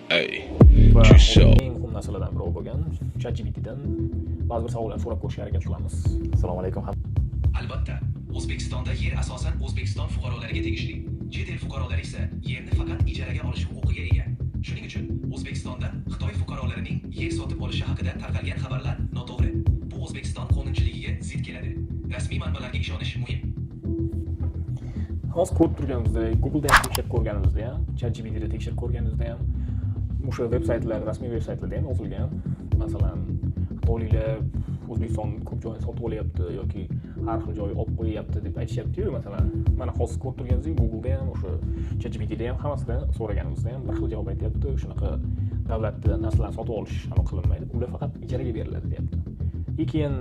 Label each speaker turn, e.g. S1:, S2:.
S1: Hey,
S2: Va
S1: tu sors.
S2: eng muhim narsalardan biri bo'lgan ChatGPTdan ba'zi bir savollarni so'rab ko'rishga harakat qilamiz. Assalomu alaykum.
S3: Albatta, O'zbekistonda yer asosan O'zbekiston fuqarolariga tegishli. Chet el fuqarolari esa yerni faqat ijaraga olish huquqiga ega. Shuning uchun O'zbekistonda Xitoy fuqarolarining yer sotib olishi haqida tarqalgan xabarlar noto'g'ri. Bu O'zbekiston qonunchiligiga zid keladi. Rasmiy manbalarga ishonish muhim.
S2: Hozir ko'rib turganimizdek, Google'da ham tekshirib ko'rganimizda ham, ChatGPTda tekshirib ko'rganimizda ham o'sha veb-saytlar, rasmiy veb-saytlarda ham yozilgan. Masalan, xitoyliklar O'zbekiston ko'p joyini sotib olyapti yoki har xil joyga olib qo'yyapti deb aytishyapti-yu, masalan. Mana hozir ko'rib turganingizdek, Google'da ham, o'sha ChatGPTda ham hammasidan so'raganimizda ham bir xil javob aytyapti. Shunaqa davlatda narsalarni sotib olish aniq qilinmaydi. Ular faqat ijaraga beriladi, deyapti. Lekin